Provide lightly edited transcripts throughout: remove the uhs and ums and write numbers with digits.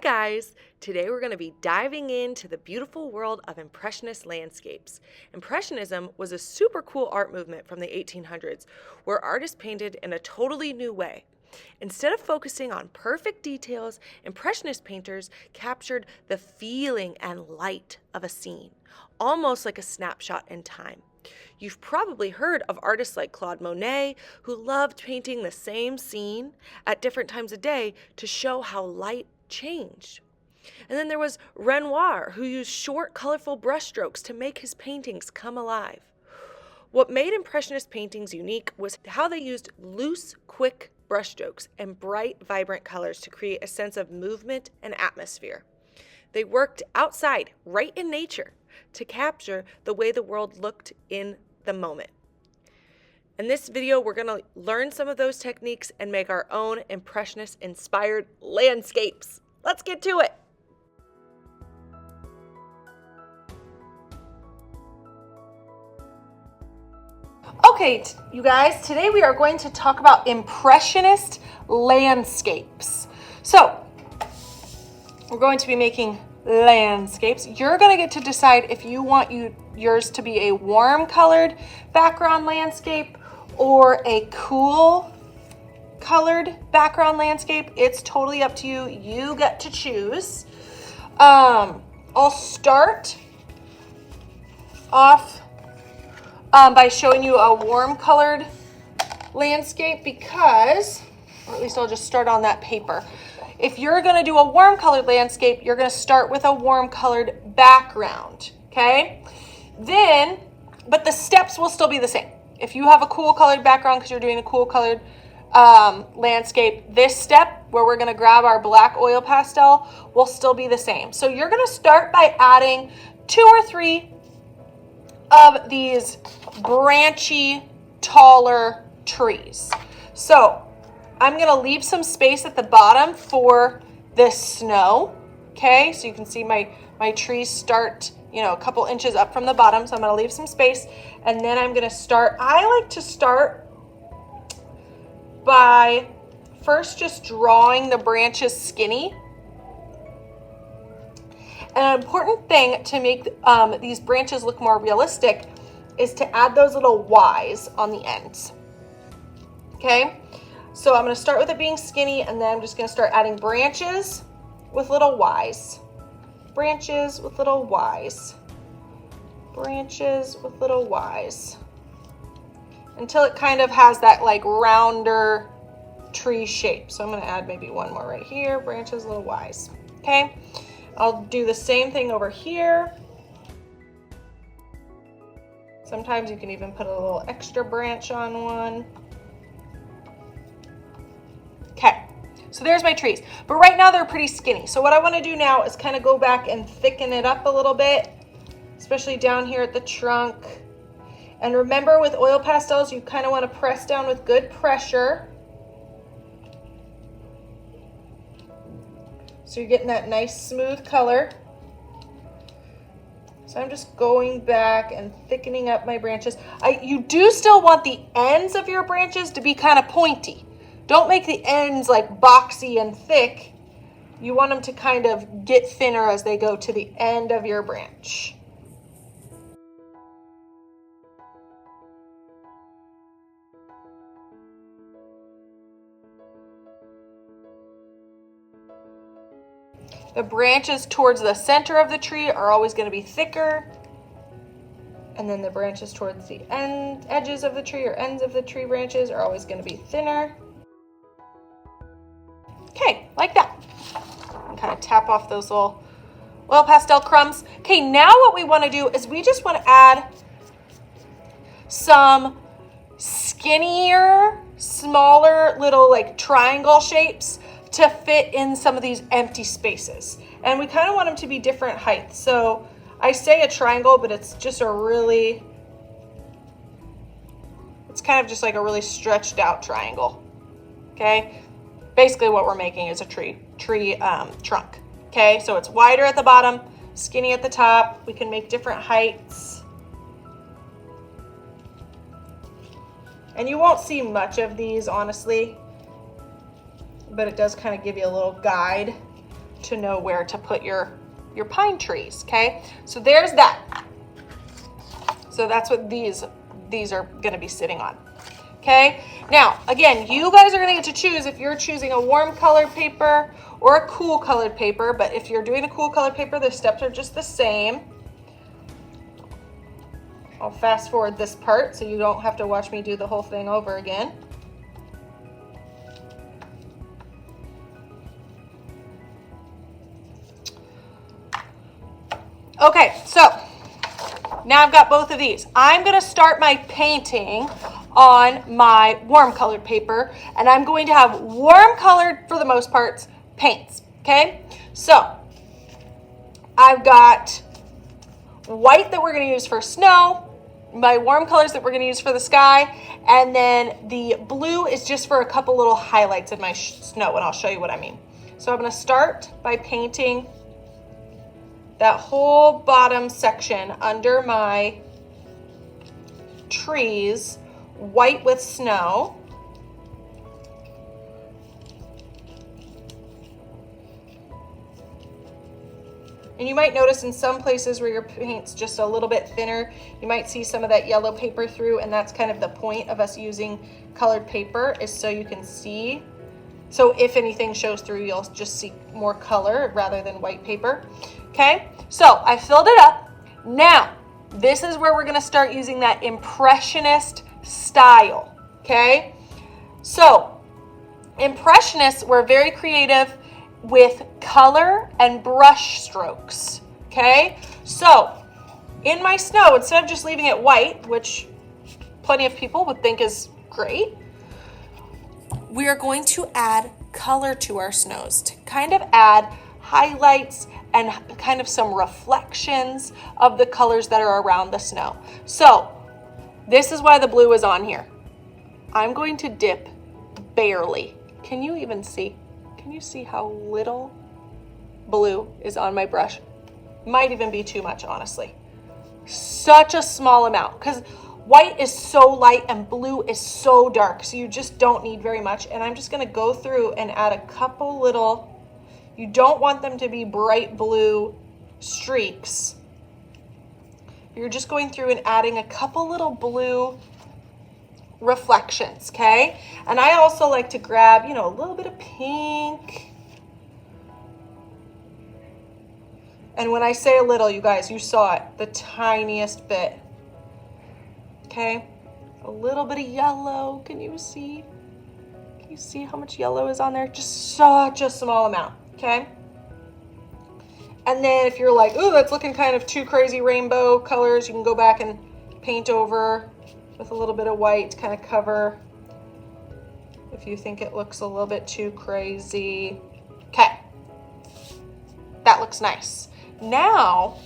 guys! Today we're going to be diving into the beautiful world of Impressionist landscapes. Impressionism was a super cool art movement from the 1800s where artists painted in a totally new way. Instead of focusing on perfect details, Impressionist painters captured the feeling and light of a scene, almost like a snapshot in time. You've probably heard of artists like Claude Monet, who loved painting the same scene at different times of day to show how light changed. And then there was Renoir, who used short, colorful brushstrokes to make his paintings come alive. What made Impressionist paintings unique was how they used loose, quick brushstrokes and bright, vibrant colors to create a sense of movement and atmosphere. They worked outside, right in nature, to capture the way the world looked in the moment. In this video, we're going to learn some of those techniques and make our own Impressionist-inspired landscapes. Let's get to it. Okay, you guys, today we are going to talk about Impressionist landscapes. So, we're going to be making landscapes. You're going to get to decide if you want yours to be a warm colored background landscape or a cool colored background landscape. It's totally up to you. You get to choose. I'll start off by showing you a warm colored landscape because, or at least I'll just start on that paper. If you're going to do a warm colored landscape, you're going to start with a warm colored background, okay? Then, but the steps will still be the same. If you have a cool colored background because you're doing a cool colored landscape, this step where we're going to grab our black oil pastel will still be the same. So you're going to start by adding 2 or 3 of these branchy, taller trees. So I'm going to leave some space at the bottom for this snow. Okay, so you can see my trees start, a couple inches up from the bottom. So I'm going to leave some space, and then I'm going to start. I like to start by first just drawing the branches skinny. An important thing to make these branches look more realistic is to add those little Ys on the ends. Okay, so I'm going to start with it being skinny, and then I'm just going to start adding branches with little Ys. Branches with little Ys. Branches with little Ys. Until it kind of has that like rounder tree shape. So I'm going to add maybe one more right here. Branches, little Ys. Okay. I'll do the same thing over here. Sometimes you can even put a little extra branch on one. Okay, so there's my trees. But right now they're pretty skinny. So what I want to do now is kind of go back and thicken it up a little bit, especially down here at the trunk. And remember, with oil pastels, you kind of want to press down with good pressure. So you're getting that nice smooth color. So I'm just going back and thickening up my branches. You do still want the ends of your branches to be kind of pointy. Don't make the ends like boxy and thick. You want them to kind of get thinner as they go to the end of your branch. The branches towards the center of the tree are always going to be thicker. And then the branches towards the edges of the tree or ends of the tree branches are always going to be thinner. Okay, like that. And kind of tap off those little oil pastel crumbs. Okay, now what we want to do is we just want to add some skinnier, smaller little like triangle shapes to fit in some of these empty spaces. And we kind of want them to be different heights. So I say a triangle, but it's just it's kind of just like a really stretched out triangle. Okay, basically what we're making is a tree trunk. Okay, so it's wider at the bottom, skinny at the top. We can make different heights. And you won't see much of these, honestly, but it does kind of give you a little guide to know where to put your pine trees, okay? So there's that. So that's what these are gonna be sitting on, okay? Now, again, you guys are gonna get to choose if you're choosing a warm colored paper or a cool colored paper, but if you're doing a cool colored paper, the steps are just the same. I'll fast forward this part so you don't have to watch me do the whole thing over again. Okay, so now I've got both of these. I'm gonna start my painting on my warm colored paper, and I'm going to have warm colored, for the most part, paints, okay? So I've got white that we're gonna use for snow, my warm colors that we're gonna use for the sky, and then the blue is just for a couple little highlights in my snow, and I'll show you what I mean. So I'm gonna start by painting that whole bottom section under my trees white with snow. And you might notice in some places where your paint's just a little bit thinner, you might see some of that yellow paper through, and that's kind of the point of us using colored paper, is so you can see. So if anything shows through, you'll just see more color rather than white paper. Okay, so I filled it up. Now, this is where we're gonna start using that Impressionist style, okay? So, Impressionists were very creative with color and brush strokes, okay? So, in my snow, instead of just leaving it white, which plenty of people would think is great, we are going to add color to our snows to kind of add highlights and kind of some reflections of the colors that are around the snow. So this is why the blue is on here. I'm going to dip barely. Can you even see? Can you see how little blue is on my brush? Might even be too much, honestly. Such a small amount, because white is so light and blue is so dark, so you just don't need very much. And I'm just gonna go through and add a couple little, you don't want them to be bright blue streaks. You're just going through and adding a couple little blue reflections, okay? And I also like to grab, a little bit of pink. And when I say a little, you guys, you saw it, the tiniest bit. Okay, a little bit of yellow. Can you see? Can you see how much yellow is on there? Just such a small amount, okay? And then if you're like, ooh, that's looking kind of too crazy rainbow colors, you can go back and paint over with a little bit of white to kind of cover if you think it looks a little bit too crazy. Okay, that looks nice. Now,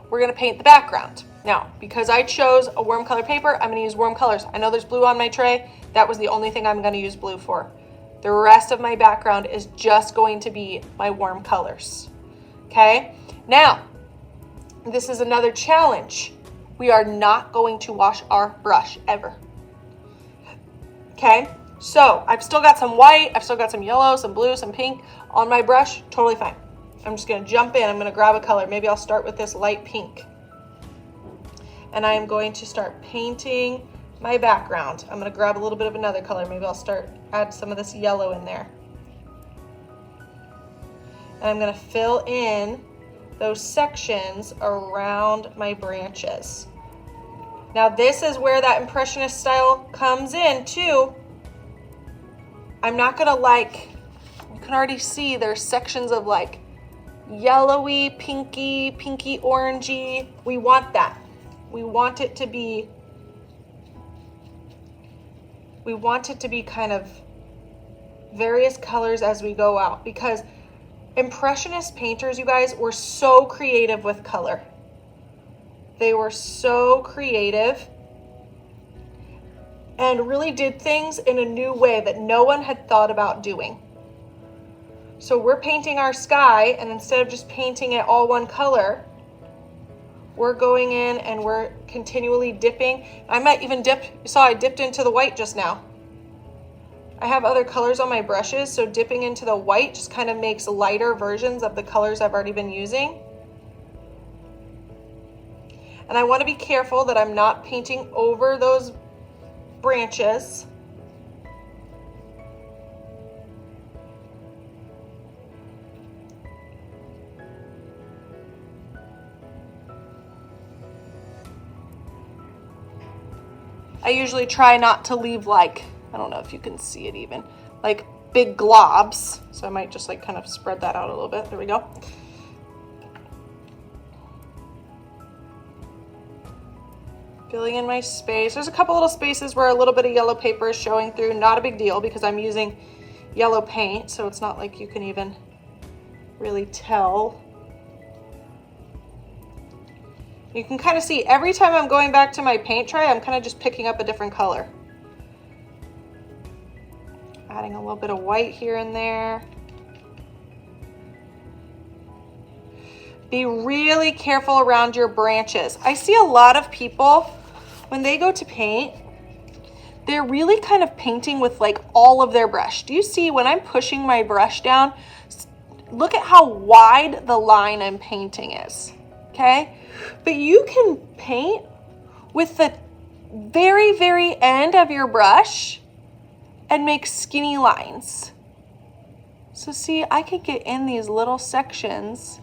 we're gonna paint the background. Now, because I chose a warm color paper, I'm gonna use warm colors. I know there's blue on my tray. That was the only thing I'm gonna use blue for. The rest of my background is just going to be my warm colors. Okay? Now, this is another challenge. We are not going to wash our brush ever. Okay? So, I've still got some white, I've still got some yellow, some blue, some pink on my brush. Totally fine. I'm just gonna jump in, I'm gonna grab a color. Maybe I'll start with this light pink. And I am going to start painting my background. I'm gonna grab a little bit of another color. Maybe I'll add some of this yellow in there. And I'm gonna fill in those sections around my branches. Now this is where that Impressionist style comes in too. I'm not gonna you can already see there's sections of yellowy, pinky, orangey. We want that. We want it to be kind of various colors as we go out, because Impressionist painters, you guys, were so creative with color. They were so creative and really did things in a new way that no one had thought about doing. So we're painting our sky, and instead of just painting it all one color, we're going in and we're continually dipping. I might even dip, you saw I dipped into the white just now. I have other colors on my brushes, so dipping into the white just kind of makes lighter versions of the colors I've already been using. And I want to be careful that I'm not painting over those branches. I usually try not to leave like, I don't know if you can see it even, like big globs. So I might just like kind of spread that out a little bit. There we go. Filling in my space. There's a couple little spaces where a little bit of yellow paper is showing through. Not a big deal because I'm using yellow paint, so it's not like you can even really tell. You can kind of see every time I'm going back to my paint tray, I'm kind of just picking up a different color. Adding a little bit of white here and there. Be really careful around your branches. I see a lot of people, when they go to paint, they're really kind of painting with like all of their brush. Do you see when I'm pushing my brush down, look at how wide the line I'm painting is, okay? But you can paint with the very, very end of your brush and make skinny lines. So see, I could get in these little sections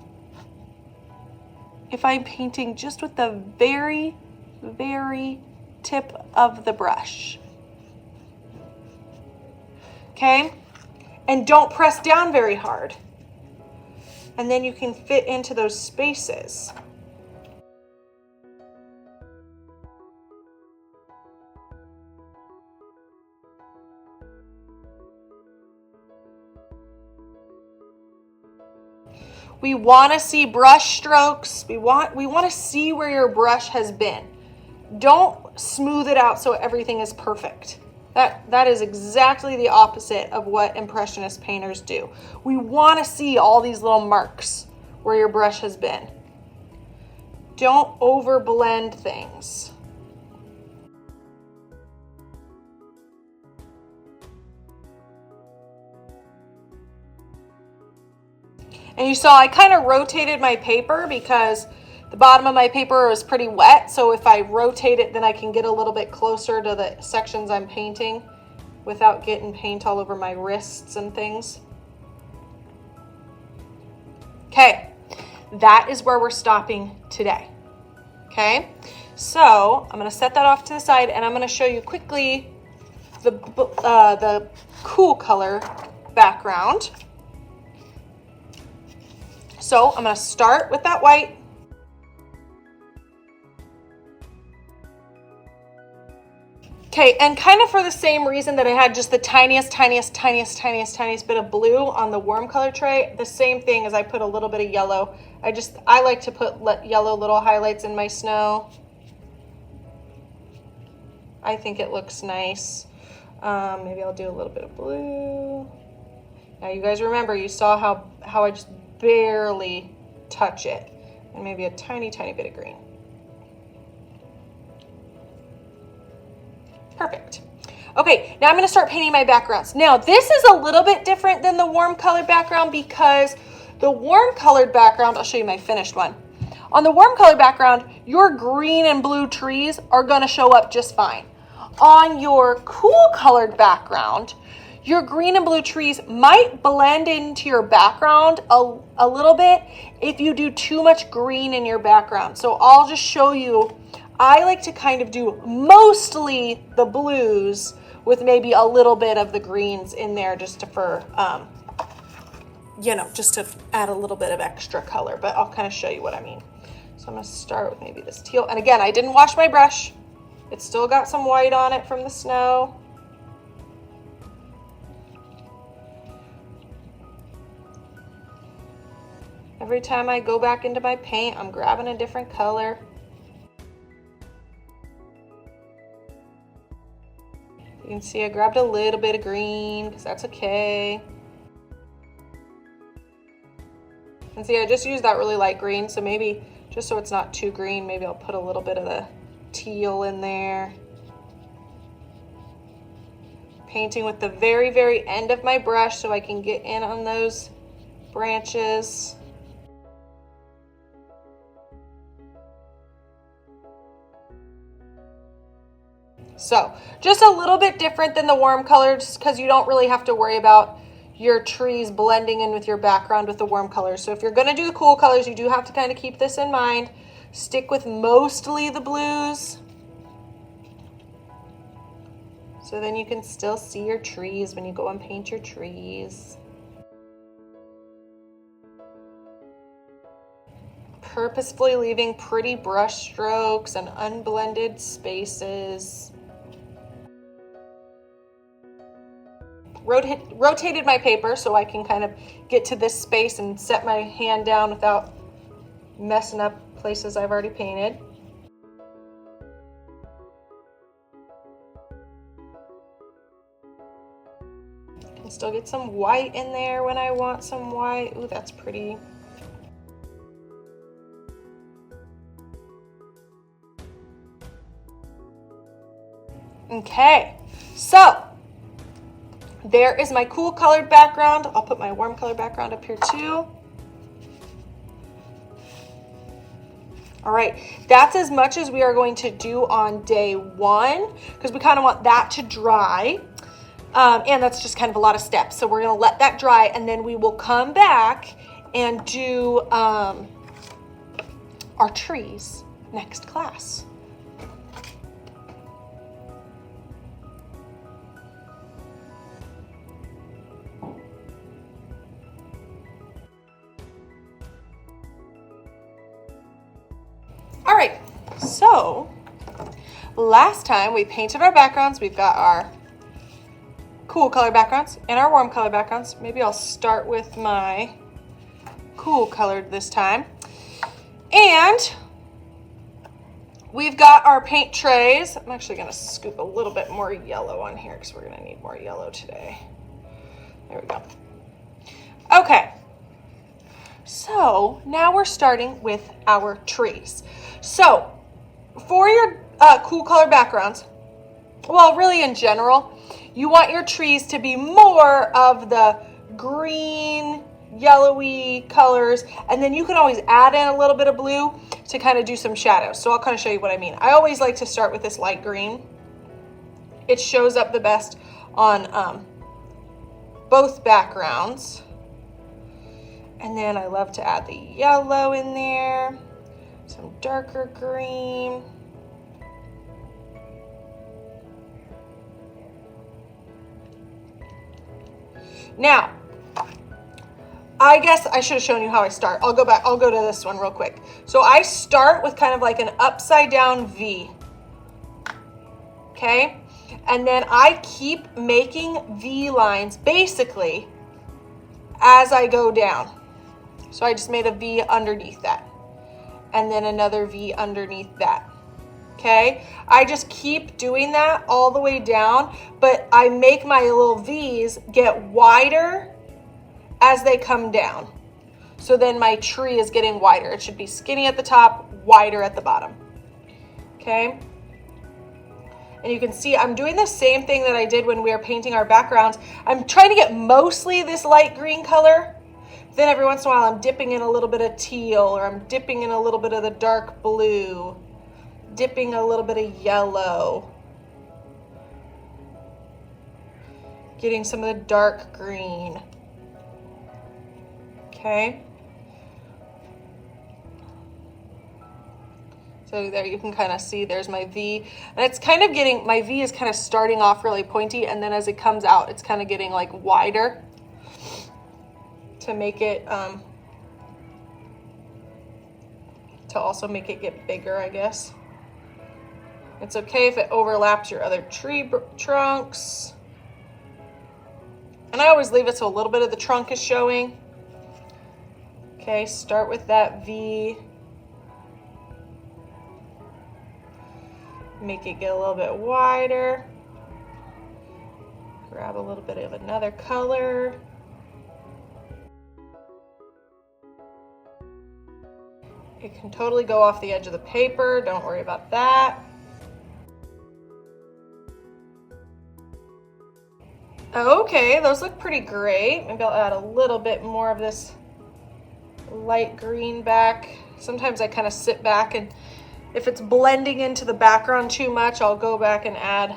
if I'm painting just with the very, very tip of the brush. Okay? And don't press down very hard. And then you can fit into those spaces. We want to see brush strokes. We want to see where your brush has been. Don't smooth it out so everything is perfect. That is exactly the opposite of what Impressionist painters do. We want to see all these little marks where your brush has been. Don't over blend things. And you saw I kind of rotated my paper because the bottom of my paper is pretty wet. So if I rotate it, then I can get a little bit closer to the sections I'm painting without getting paint all over my wrists and things. Okay, that is where we're stopping today. Okay, so I'm going to set that off to the side and I'm going to show you quickly the cool color background. So I'm going to start with that white. Okay, and kind of for the same reason that I had just the tiniest bit of blue on the warm color tray, the same thing as I put a little bit of yellow. I like to put yellow little highlights in my snow. I think it looks nice. Maybe I'll do a little bit of blue. Now you guys remember, you saw how I just barely touch it, and maybe a tiny bit of green. Perfect. Okay, now I'm going to start painting my backgrounds. Now this is a little bit different than the warm colored background because the warm colored background, I'll show you my finished one. On the warm colored background, your green and blue trees are going to show up just fine. On your cool colored background, your green and blue trees might blend into your background a little bit if you do too much green in your background. So I'll just show you, I like to kind of do mostly the blues with maybe a little bit of the greens in there just to just to add a little bit of extra color, but I'll kind of show you what I mean. So I'm going to start with maybe this teal. And again, I didn't wash my brush. It's still got some white on it from the snow. Every time I go back into my paint, I'm grabbing a different color. You can see I grabbed a little bit of green because that's okay. And see, I just used that really light green, so maybe just so it's not too green, maybe I'll put a little bit of the teal in there. Painting with the very, very end of my brush so I can get in on those branches. So just a little bit different than the warm colors because you don't really have to worry about your trees blending in with your background with the warm colors. So if you're going to do the cool colors, you do have to kind of keep this in mind. Stick with mostly the blues, so then you can still see your trees when you go and paint your trees. Purposefully leaving pretty brush strokes and unblended spaces. Rotated my paper so I can kind of get to this space and set my hand down without messing up places I've already painted. Can still get some white in there when I want some white. Ooh, that's pretty. Okay, so there is my cool colored background. I'll put my warm color background up here too. All right, that's as much as we are going to do on day one because we kind of want that to dry. And that's just kind of a lot of steps. So we're gonna let that dry and then we will come back and do our trees next class. All right, so last time we painted our backgrounds. We've got our cool color backgrounds and our warm color backgrounds. Maybe I'll start with my cool colored this time. And we've got our paint trays. I'm actually gonna scoop a little bit more yellow on here because we're gonna need more yellow today. There we go. Okay, so now we're starting with our trees. So for your cool color backgrounds, well, really in general, you want your trees to be more of the green, yellowy colors, and then you can always add in a little bit of blue to kind of do some shadows. So I'll kind of show you what I mean. I always like to start with this light green. It shows up the best on both backgrounds. And then I love to add the yellow in there, some darker green. Now, I guess I should have shown you how I start. I'll go to this one real quick. So I start with kind of like an upside down V. Okay? And then I keep making V lines basically as I go down. So I just made a V underneath that. And then another V underneath that. Okay, I just keep doing that all the way down, but I make my little V's get wider as they come down. So then my tree is getting wider. It should be skinny at the top, wider at the bottom. Okay, and you can see I'm doing the same thing that I did when we were painting our backgrounds. I'm trying to get mostly this light green color. Then every once in a while I'm dipping in a little bit of teal, or I'm dipping in a little bit of the dark blue, dipping a little bit of yellow, getting some of the dark green. Okay. So there you can kind of see there's my V, and it's kind of getting, my V is kind of starting off really pointy, and then as it comes out, it's kind of getting like wider to make it, to also make it get bigger, I guess. It's okay if it overlaps your other tree trunks. And I always leave it so a little bit of the trunk is showing. Okay, start with that V. Make it get a little bit wider. Grab a little bit of another color. It can totally go off the edge of the paper. Don't worry about that. Okay, those look pretty great. Maybe I'll add a little bit more of this light green back. Sometimes I kind of sit back, and if it's blending into the background too much, I'll go back and add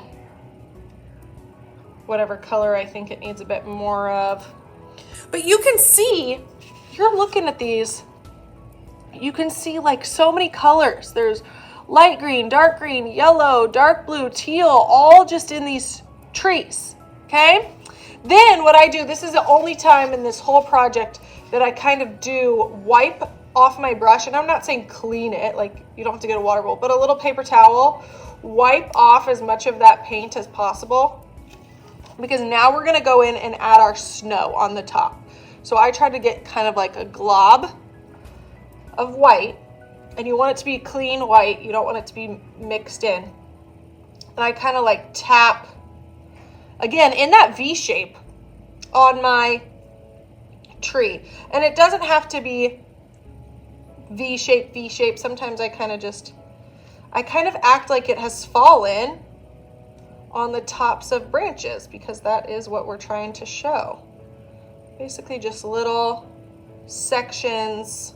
whatever color I think it needs a bit more of. But you can see, you're looking at these, you can see like so many colors. There's light green, dark green, yellow, dark blue, teal, all just in these trees, okay? Then what I do, this is the only time in this whole project that I kind of do wipe off my brush, and I'm not saying clean it, like you don't have to get a water bowl, but a little paper towel, wipe off as much of that paint as possible, because now we're gonna go in and add our snow on the top. So I try to get kind of like a glob of white, and you want it to be clean white, you don't want it to be mixed in. And I kind of like tap, again, in that V shape on my tree. And it doesn't have to be V shape. Sometimes I kind of act like it has fallen on the tops of branches, because that is what we're trying to show. Basically just little sections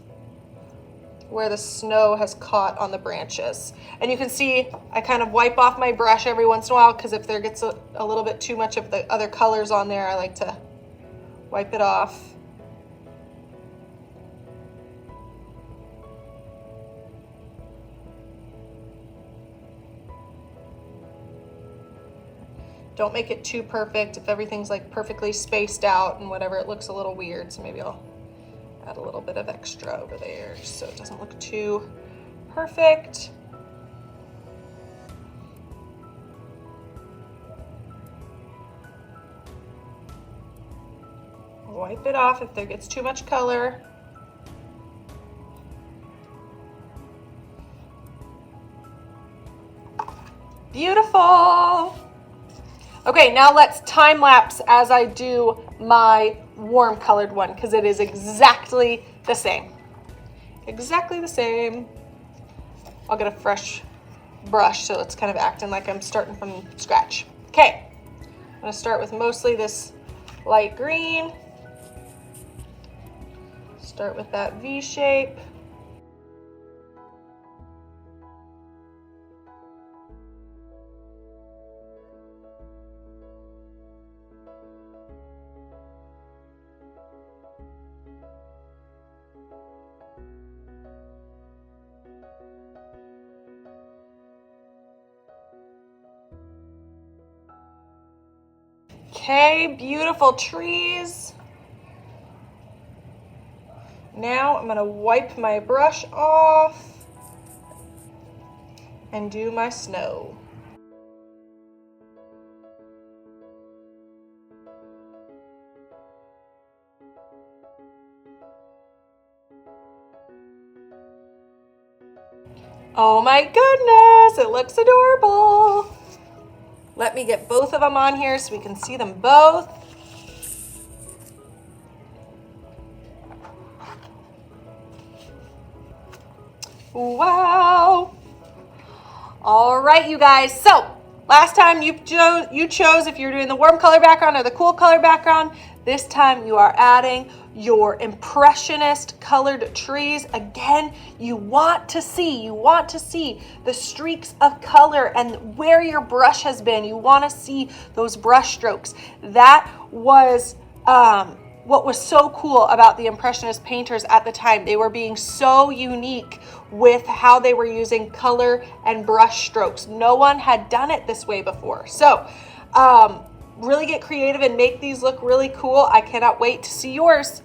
where the snow has caught on the branches. And you can see I kind of wipe off my brush every once in a while, because if there gets a little bit too much of the other colors on there, I like to wipe it off. Don't make it too perfect. If everything's like perfectly spaced out and whatever, it looks a little weird. So maybe I'll add a little bit of extra over there just so it doesn't look too perfect. Wipe it off if there gets too much color. Beautiful. Okay, now let's time lapse as I do my warm colored one, because it is exactly the same. Exactly the same. I'll get a fresh brush so it's kind of acting like I'm starting from scratch. Okay, I'm gonna start with mostly this light green. Start with that V shape. Okay, beautiful trees. Now I'm gonna wipe my brush off and do my snow. Oh my goodness, it looks adorable. Let me get both of them on here so we can see them both. Wow. All right, you guys. So last time you chose if you're doing the warm color background or the cool color background. This time you are adding your impressionist colored trees. Again, you want to see the streaks of color and where your brush has been. You want to see those brush strokes. That was what was so cool about the Impressionist painters at the time. They were being so unique with how they were using color and brush strokes. No one had done it this way before. So really get creative and make these look really cool. I cannot wait to see yours.